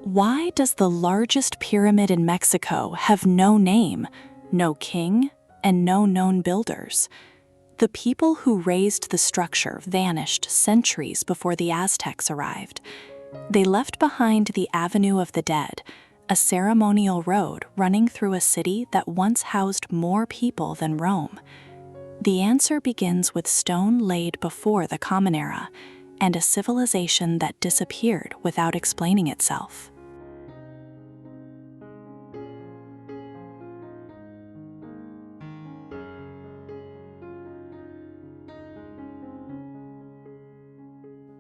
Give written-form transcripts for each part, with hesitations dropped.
Why does the largest pyramid in Mexico have no name, no king, and no known builders? The people who raised the structure vanished centuries before the Aztecs arrived. They left behind the Avenue of the Dead, a ceremonial road running through a city that once housed more people than Rome. The answer begins with stone laid before the Common Era and a civilization that disappeared without explaining itself.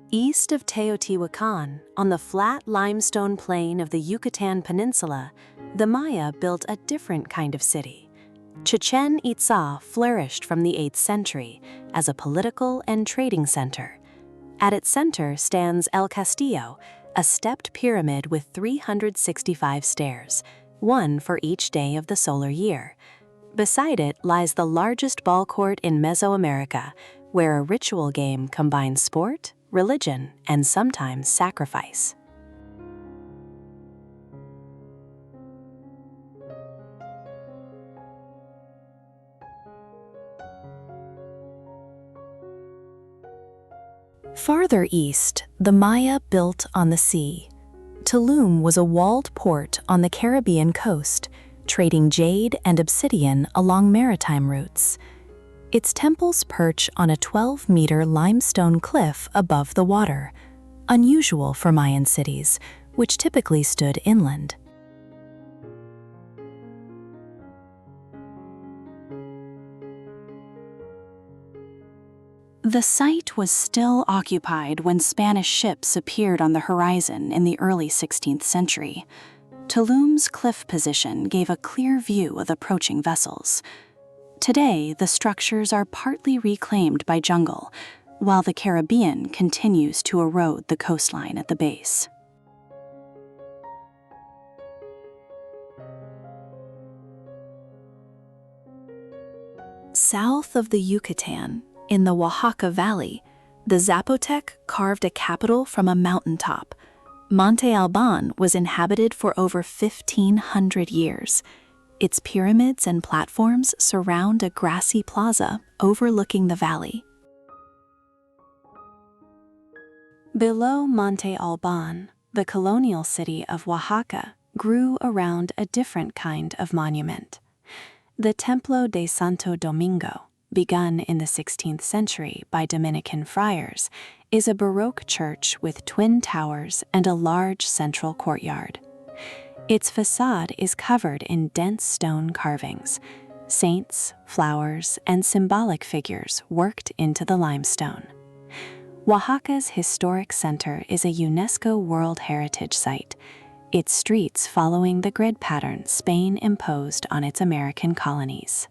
East of Teotihuacan, on the flat limestone plain of the Yucatan Peninsula, the Maya built a different kind of city. Chichen-Itza flourished from the 8th century as a political and trading center. At its center stands El Castillo, a stepped pyramid with 365 stairs, one for each day of the solar year. Beside it lies the largest ball court in Mesoamerica, where a ritual game combines sport, religion, and sometimes sacrifice. Farther east, the Maya built on the sea. Tulum was a walled port on the Caribbean coast, trading jade and obsidian along maritime routes. Its temples perch on a 12-meter limestone cliff above the water, unusual for Mayan cities, which typically stood inland. The site was still occupied when Spanish ships appeared on the horizon in the early 16th century. Tulum's cliff position gave a clear view of approaching vessels. Today, the structures are partly reclaimed by jungle, while the Caribbean continues to erode the coastline at the base. South of the Yucatan, in the Oaxaca Valley, the Zapotec carved a capital from a mountaintop. Monte Alban was inhabited for over 1,500 years. Its pyramids and platforms surround a grassy plaza overlooking the valley. Below Monte Alban, the colonial city of Oaxaca grew around a different kind of monument. The Templo de Santo Domingo, begun in the 16th century by Dominican friars, is a Baroque church with twin towers and a large central courtyard. Its facade is covered in dense stone carvings, saints, flowers, and symbolic figures worked into the limestone. Oaxaca's historic center is a UNESCO World Heritage Site, its streets following the grid pattern Spain imposed on its American colonies.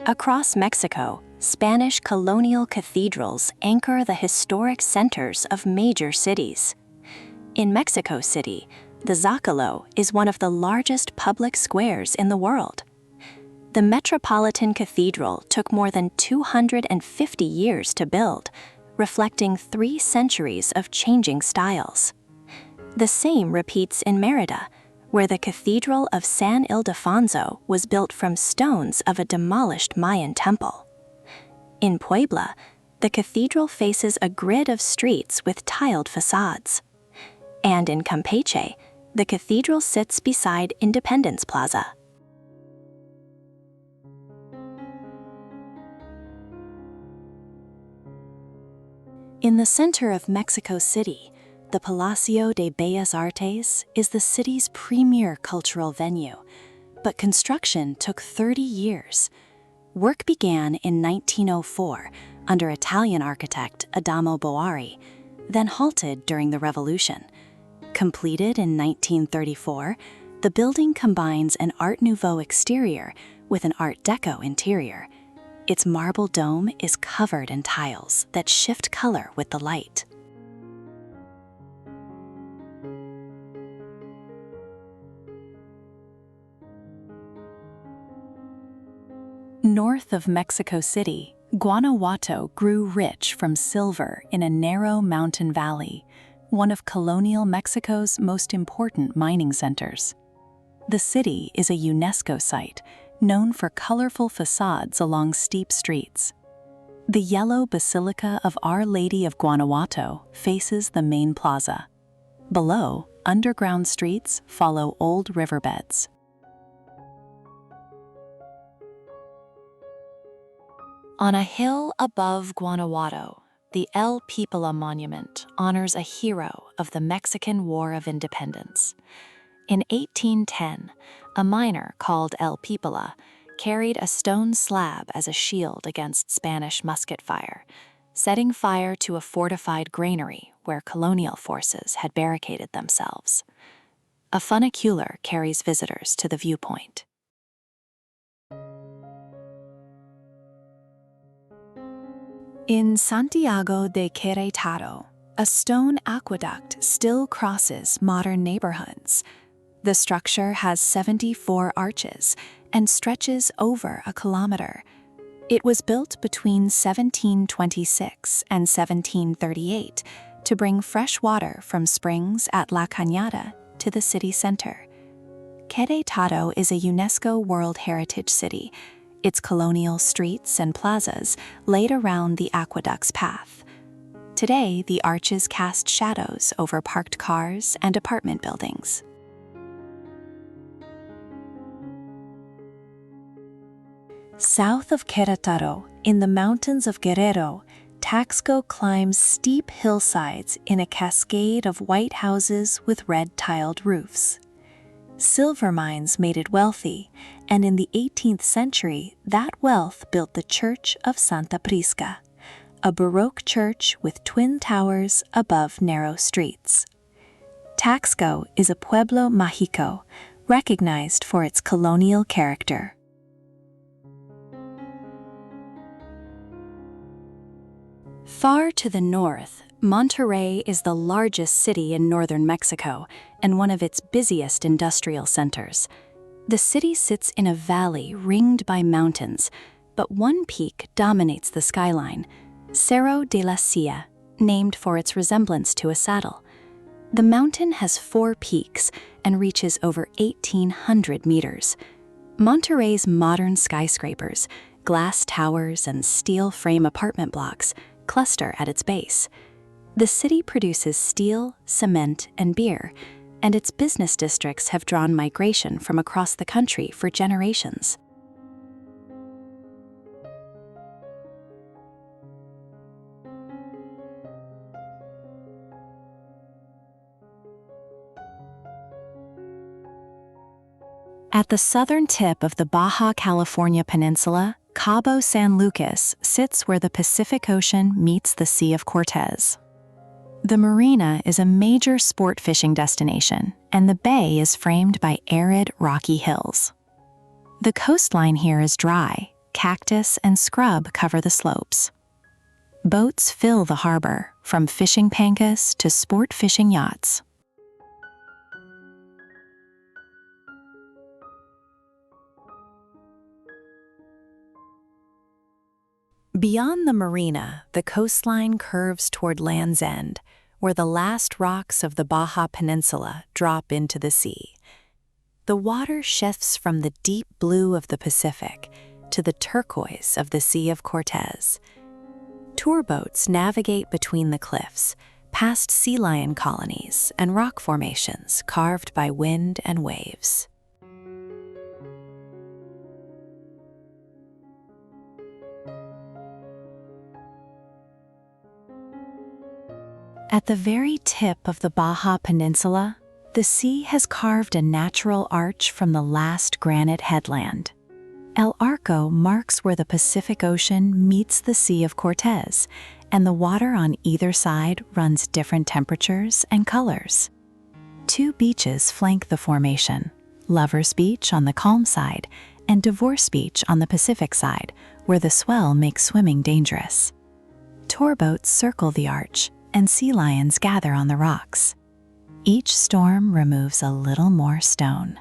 Across Mexico, Spanish colonial cathedrals anchor the historic centers of major cities. In Mexico City, the Zócalo is one of the largest public squares in the world. The Metropolitan Cathedral took more than 250 years to build, reflecting 3 centuries of changing styles. The same repeats in Mérida, where the Cathedral of San Ildefonso was built from stones of a demolished Mayan temple. In Puebla, the cathedral faces a grid of streets with tiled facades. And in Campeche, the cathedral sits beside Independence Plaza. In the center of Mexico City, the Palacio de Bellas Artes is the city's premier cultural venue, but construction took 30 years. Work began in 1904 under Italian architect Adamo Boari, then halted during the Revolution. Completed in 1934, the building combines an Art Nouveau exterior with an Art Deco interior. Its marble dome is covered in tiles that shift color with the light. North of Mexico City, Guanajuato grew rich from silver in a narrow mountain valley, one of colonial Mexico's most important mining centers. The city is a UNESCO site, known for colorful facades along steep streets. The yellow Basilica of Our Lady of Guanajuato faces the main plaza. Below, underground streets follow old riverbeds. On a hill above Guanajuato, the El Pipola Monument honors a hero of the Mexican War of Independence. In 1810, a miner called El Pipola carried a stone slab as a shield against Spanish musket fire, setting fire to a fortified granary where colonial forces had barricaded themselves. A funicular carries visitors to the viewpoint. In Santiago de Querétaro, a stone aqueduct still crosses modern neighborhoods. The structure has 74 arches and stretches over a kilometer. It was built between 1726 and 1738 to bring fresh water from springs at La Cañada to the city center. Querétaro is a UNESCO World Heritage City, its colonial streets and plazas laid around the aqueduct's path. Today, the arches cast shadows over parked cars and apartment buildings. South of Querétaro, in the mountains of Guerrero, Taxco climbs steep hillsides in a cascade of white houses with red-tiled roofs. Silver mines made it wealthy, and in the 18th century, that wealth built the Church of Santa Prisca, a Baroque church with twin towers above narrow streets. Taxco is a pueblo mágico, recognized for its colonial character. Far to the north, Monterrey is the largest city in northern Mexico and one of its busiest industrial centers. The city sits in a valley ringed by mountains, but one peak dominates the skyline, Cerro de la Silla, named for its resemblance to a saddle. The mountain has 4 peaks and reaches over 1,800 meters. Monterrey's modern skyscrapers, glass towers, and steel frame apartment blocks cluster at its base. The city produces steel, cement, and beer, and its business districts have drawn migration from across the country for generations. At the southern tip of the Baja California Peninsula, Cabo San Lucas sits where the Pacific Ocean meets the Sea of Cortez. The marina is a major sport fishing destination, and the bay is framed by arid, rocky hills. The coastline here is dry. Cactus and scrub cover the slopes. Boats fill the harbor, from fishing pangas to sport fishing yachts. Beyond the marina, the coastline curves toward Land's End, where the last rocks of the Baja Peninsula drop into the sea. The water shifts from the deep blue of the Pacific to the turquoise of the Sea of Cortez. Tour boats navigate between the cliffs, past sea lion colonies and rock formations carved by wind and waves. At the very tip of the Baja Peninsula, the sea has carved a natural arch from the last granite headland. El Arco marks where the Pacific Ocean meets the Sea of Cortez, and the water on either side runs different temperatures and colors. 2 beaches flank the formation, Lover's Beach on the calm side and Divorce Beach on the Pacific side, where the swell makes swimming dangerous. Tour boats circle the arch, and sea lions gather on the rocks. Each storm removes a little more stone.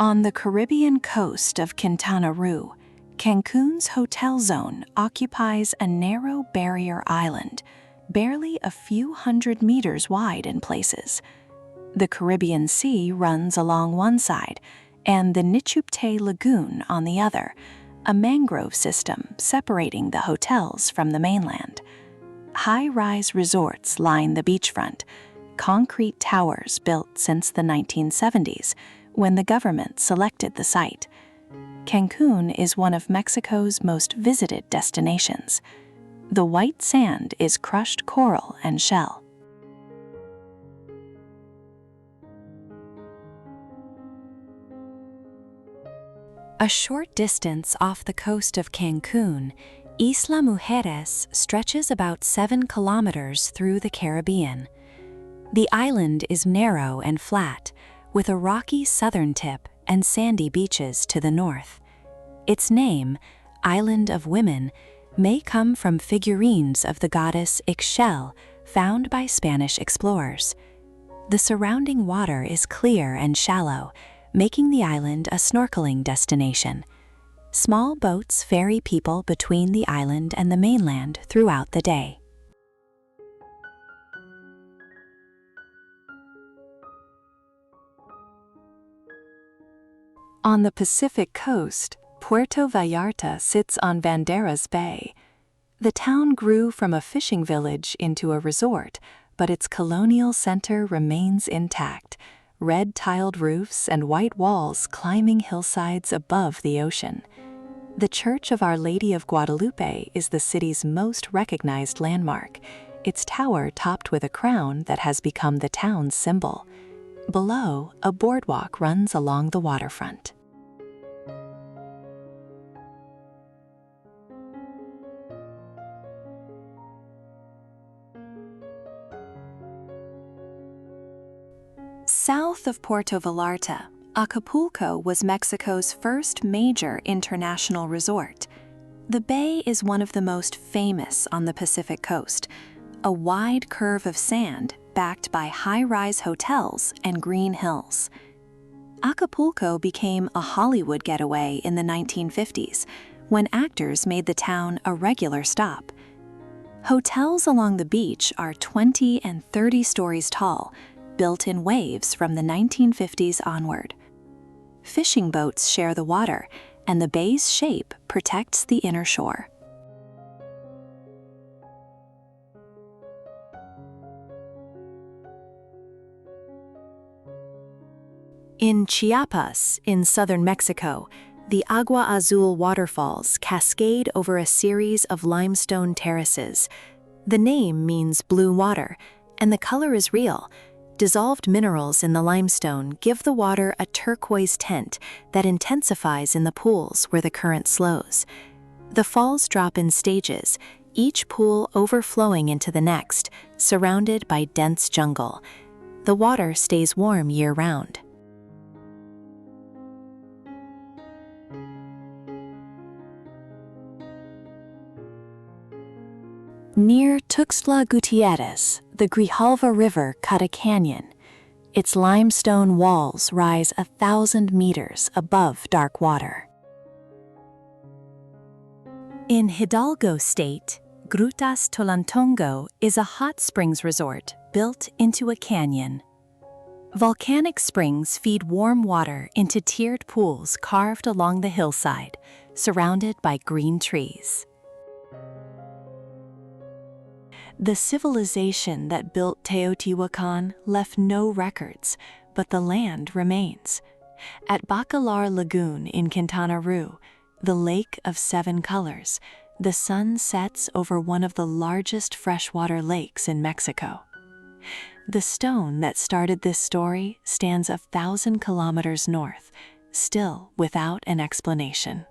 On the Caribbean coast of Quintana Roo, Cancun's hotel zone occupies a narrow barrier island, barely a few hundred meters wide in places. The Caribbean Sea runs along one side, and the Nichupte Lagoon on the other, a mangrove system separating the hotels from the mainland. High-rise resorts line the beachfront, concrete towers built since the 1970s, when the government selected the site. Cancun is one of Mexico's most visited destinations. The white sand is crushed coral and shell. A short distance off the coast of Cancun, Isla Mujeres stretches about 7 kilometers through the Caribbean. The island is narrow and flat, with a rocky southern tip and sandy beaches to the north. Its name, Island of Women, may come from figurines of the goddess Ixchel found by Spanish explorers. The surrounding water is clear and shallow, making the island a snorkeling destination. Small boats ferry people between the island and the mainland throughout the day. On the Pacific coast, Puerto Vallarta sits on Banderas Bay. The town grew from a fishing village into a resort, but its colonial center remains intact, red-tiled roofs and white walls climbing hillsides above the ocean. The Church of Our Lady of Guadalupe is the city's most recognized landmark, its tower topped with a crown that has become the town's symbol. Below, a boardwalk runs along the waterfront. South of Puerto Vallarta, Acapulco was Mexico's first major international resort. The bay is one of the most famous on the Pacific coast, a wide curve of sand backed by high-rise hotels and green hills. Acapulco became a Hollywood getaway in the 1950s, when actors made the town a regular stop. Hotels along the beach are 20 and 30 stories tall, built in waves from the 1950s onward. Fishing boats share the water, and the bay's shape protects the inner shore. In Chiapas, in southern Mexico, the Agua Azul waterfalls cascade over a series of limestone terraces. The name means blue water, and the color is real. Dissolved minerals in the limestone give the water a turquoise tint that intensifies in the pools where the current slows. The falls drop in stages, each pool overflowing into the next, surrounded by dense jungle. The water stays warm year-round. Near Tuxtla Gutiérrez, the Grijalva River cut a canyon. Its limestone walls rise 1,000 meters above dark water. In Hidalgo State, Grutas Tolantongo is a hot springs resort built into a canyon. Volcanic springs feed warm water into tiered pools carved along the hillside, surrounded by green trees. The civilization that built Teotihuacan left no records, but the land remains. At Bacalar Lagoon in Quintana Roo, the Lake of Seven Colors, the sun sets over one of the largest freshwater lakes in Mexico. The stone that started this story stands 1,000 kilometers north, still without an explanation.